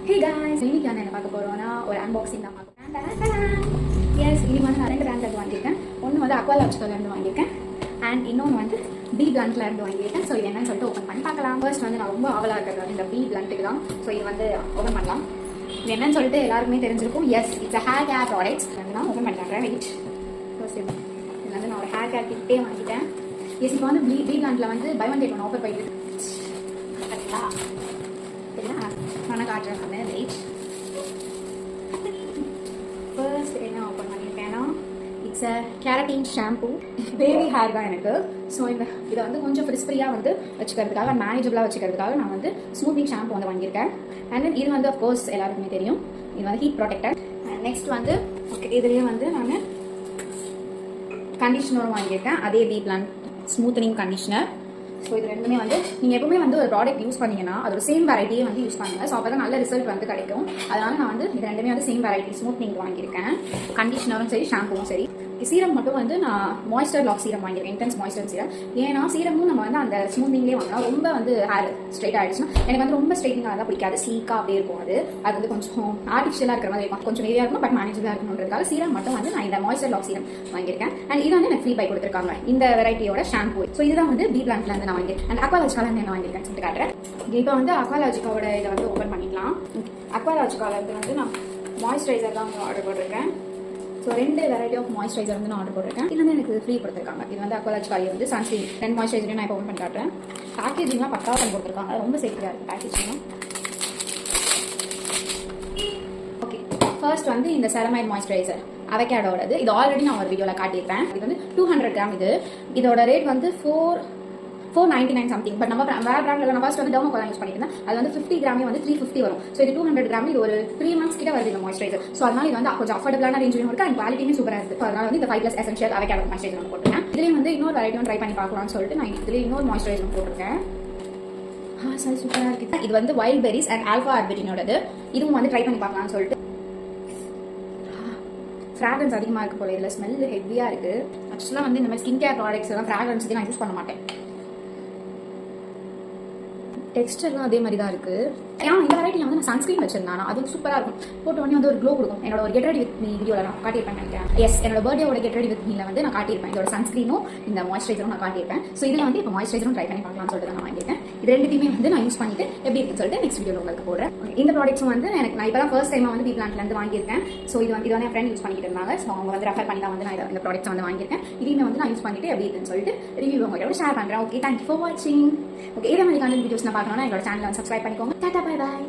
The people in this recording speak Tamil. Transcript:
Hey guys, இன்னைக்கு நான் என்ன பார்க்க போறோம்னா ஒரு அன்பாக்சிங் தான் பார்க்க போறேன். எஸ், இன்னைக்கு வந்து நான் 2 பிராண்ட்ல வாங்கியிருக்கேன். ஒன்று வந்து அக்வாலாஜிக்கல்ல இருந்து வாங்கியிருக்கேன் அண்ட் இன்னொன்று வந்து பி பிளண்ட்ல இருந்து வாங்கியிருக்கேன். ஸோ இது என்னன்னு சொல்லிட்டு ஓப்பன் பண்ணி பார்க்கலாம். ஃபர்ஸ்ட் வந்து நான் ரொம்ப ஆவலாக இருக்கிறது இந்த பி பிளண்ட்டுக்கு தான். ஸோ இது வந்து ஓப்பன் பண்ணலாம். இது என்னன்னு சொல்லிட்டு எல்லாருக்குமே தெரிஞ்சிருக்கும். Yes, it's hair care products. நான் ஓப்பன் பண்ணிக்கிறேன். வெயிட், ஃபர்ஸ்ட் இது வந்து நான் ஒரு ஹேர் கேர் கிட்டே வாங்கிட்டேன். எஸ், இப்போ வந்து பி பிளண்ட்ல வந்து buy one get one offer போயிட்டு கரெக்டா நான் காட்டுறேன். வெயிட், ஃபர்ஸ்ட் என்ன ஓப்பன் பண்ணியிருக்கேன்னா it's a keratin shampoo. Baby hair தான் எனக்கு. ஸோ இதை வந்து கொஞ்சம் ஃப்ரிஸ்ப்ரியாக வந்து வச்சுக்கிறதுக்காக மேனேஜபிளாக வச்சுக்கிறதுக்காக நான் வந்து ஸ்மூத்திங் ஷாம்பூ வந்து வாங்கியிருக்கேன். அண்ட் தென் இது வந்து அஃப்கோர்ஸ் எல்லாருக்குமே தெரியும், இது வந்து ஹீட் ப்ரொடெக்டட். அண்ட் நெக்ஸ்ட் வந்து ஓகே, இதுலேயே வந்து நான் கண்டிஷனரும் வாங்கியிருக்கேன். அதே B plant smoothening conditioner. So இது ரெண்டுமே வந்து நீங்கள் எப்பவுமே வந்து ஒரு ப்ராடக்ட் யூஸ் பண்ணீங்கன்னா அதோட சேம் வெரைட்டியே வந்து யூஸ் பண்ணுங்க. ஸோ அப்போ தான் நல்ல ரிசல்ட் வந்து கிடைக்கும். அதனால நான் வந்து இது ரெண்டுமே வந்து சேம் வெரைட்டி ஸ்மூத்னிங் வாங்கியிருக்கேன். கண்டிஷனரும் சரி, ஷாம்புவும் சரி. சீரம் மட்டும் வந்து நான் மாய்ஸ்டர் லாக் சீரம் வாங்கியிருக்கேன், இன்டென்ஸ் மாய்ஸ்டர் சீரம். ஏன்னா சீரமும் நம்ம வந்து அந்த ஸ்மூத்னிங்லேயே வாங்கினா ரொம்ப வந்து ஹேர் ஸ்ட்ரைட் ஆகிடுச்சுன்னா எனக்கு வந்து ரொம்ப ஸ்ட்ரைட்டிங்காக தான் பிடிக்காது. சீக்காக அப்படியே இருக்கும். அது வந்து கொஞ்சம் ஆர்டிஃபிஷியலாக இருக்கிற மாதிரி இருக்கும். கொஞ்சம் நிறையா இருக்கும், பட் மேனேஜபிளாக இருக்கணுன்றதுக்காக சீரம் மட்டும் வந்து நான் இந்த மாய்ஸ்டர் லாக் சீரம் வாங்கியிருக்கேன். அண்ட் இது வந்து எனக்கு ஃப்ரீ பை கொடுத்துருக்காங்க இந்த வெரைட்டியோட ஷாம்பூ. ஸோ இதுதான் வந்து பி பிளான்ட்ல இருந்து நான் வாங்கியிருக்கேன். அண்ட் அக்வாலாஜிக்கால என்ன வாங்கியிருக்கேன் சொல்லிட்டு காட்டுறேன். இப்போ வந்து அக்வாலாஜிக்காவோட இதை வந்து ஓப்பன் பண்ணிக்கலாம். அக்வாலாஜிக்கால இருந்து வந்து நான் மாய்ஸ்சரைசர் தான் ஆர்டர் போட்டிருக்கேன். ஸோ 2 வெரைட்டி ஆஃப் மாய்ஸ்சரைசர் வந்து நான் ஆர்டர் போட்டிருக்கேன். இது வந்து எனக்கு ஃப்ரீ கொடுத்துருக்காங்க. இது வந்து அக்வாலாஜிக்காலி வந்து சன்ஸ்கிரீன் 2 மாய்ஸ்சரைசரையும் நான் இப்போ ஓப்பன் பண்ணி காட்டுறேன். பேக்கேஜிங்லாம் பக்காவாக பண்ணி கொடுத்துருக்காங்க. ரொம்ப சேஃப்டியாக இருக்குது பேக்கேஜிங்லாம். ஓகே, ஃபர்ஸ்ட் வந்து இந்த செரமைட் மாய்ஸ்சரைசர் அவகேடோடது. இது ஆல்ரெடி நான் ஒரு வீடியோவில் காட்டியிருப்பேன். இது வந்து 200 கிராம். இதோட ரேட் வந்து 499 சம்திங். பட் நம்ம வேற பிராண்ட்ல நான் ஃபர்ஸ்ட் வந்து டெர்மோகோல் யூஸ் பண்ணியிருந்தேன். அது வந்து 50 கிராமே வந்து 350 வரும். ஸோ இது 200 கிராம். இது ஒரு 3 மந்த்ஸ் கிட்ட வருது இந்த மாய்ஸ்சரைசர். ஸோ அதனால இது வந்து கொஞ்சம் அஃபோர்டபுளான ரேஞ்சிலும் இருக்கு அண்ட் குவாலிட்டியுமே சூப்பராக இருக்குது. அதனால வந்து இந்த 5+ எசென்ஷியல் அவகேடோ மாய்ஸ்சரைசர் வந்து போட்டுருக்கேன். இதுலேயும் வந்து இன்னொரு வெரைட்டியும் ட்ரை பண்ணி பார்க்கலாம்னு சொல்லிட்டு நான் இதுலேயே இன்னொரு மாய்ஸ்சரைசர் போட்டிருக்கேன். சார் சூப்பராக இருக்குது. இது வந்து வைல்ட் பெரிஸ் அண்ட் ஆல்ஃபா ஆர்பிட்டினோடது. இதுவும் வந்து ட்ரை பண்ணி பார்க்கலாம்னு சொல்லிட்டு. ஃப்ராக்ரன்ஸ் அதிகமாக இருக்குது போல. இதில் ஸ்மெல் ஹெவியாக இருக்குது. ஆக்சுவலாக வந்து இந்த மாதிரி ஸ்கின் கேர் ப்ராடக்ட்ஸ் எல்லாம் ஃப்ராக்ரன்ஸ் நான் யூஸ் பண்ண மாட்டேன். டெக்ஸ்டர்லாம் அதே மாதிரி தான் இருக்குது. ஏன்னா இந்த வெரைட்டியில் வந்து நான் சன்ஸ்கிரீன் வச்சிருந்தேன். அது வந்து சூப்பராக இருக்கும். போட்டு உடனே வந்து ஒரு க்ளோ கொடுக்கும். என்னோட ஒரு கெட் ரெடி வித் மீ வீடியோவில் நான் காட்டியிருப்பேன் நினைக்கிறேன். எஸ், என்னோட பர்த்டேவோட கெட் ரெடி வித் மீல வந்து நான் காட்டியிருப்பேன். இதோட சன்ஸ்கிரீனும் இந்த மாய்ஸ்சரைசரும் நான் காட்டியிருப்பேன். ஸோ இதில் வந்து இப்போ மாய்ஸ்சரைசரும் ட்ரை பண்ணி பார்க்கலாம்னு சொல்லிட்டு நான் வாங்கியிருக்கேன். இது ரெண்டுத்தையுமே வந்து நான் யூஸ் பண்ணிட்டு எப்படி இருக்குன்னு சொல்லிட்டு நெக்ஸ்ட் வீடியோவில் உங்களுக்கு போடுறேன். இந்த ப்ராடக்ட்ஸும் வந்து எனக்கு நான் இப்போ தான் ஃபர்ஸ்ட் டைமாக வந்து பி பிளான்ட்லேருந்து வாங்கியிருக்கேன். ஸோ இது வந்து என் ஃப்ரெண்ட் யூஸ் பண்ணிட்டு இருந்தாங்க. ஸோ அவங்க வந்து ரெஃபர் பண்ணி தான் வந்து நான் இந்த ப்ராடக்ட்ஸ் வந்து வாங்கியிருக்கேன். இதையுமே வந்து நான் யூஸ் பண்ணிட்டு எப்படி இருக்குன்னு சொல்லிட்டு ரிவ்யூ உங்களோட ஷேர் பண்ணுறேன். ஓகே, தேங்க்யூ ஃபார் வாட்சிங். ஓகே, இதே மாதிரி கண்டென்ட் வீடியோஸ் நான் பார்க்கணும்னா என்னோட சேனலை சப்ஸ்கிரைப் பண்ணிக்கோங்க. Tata, bye bye.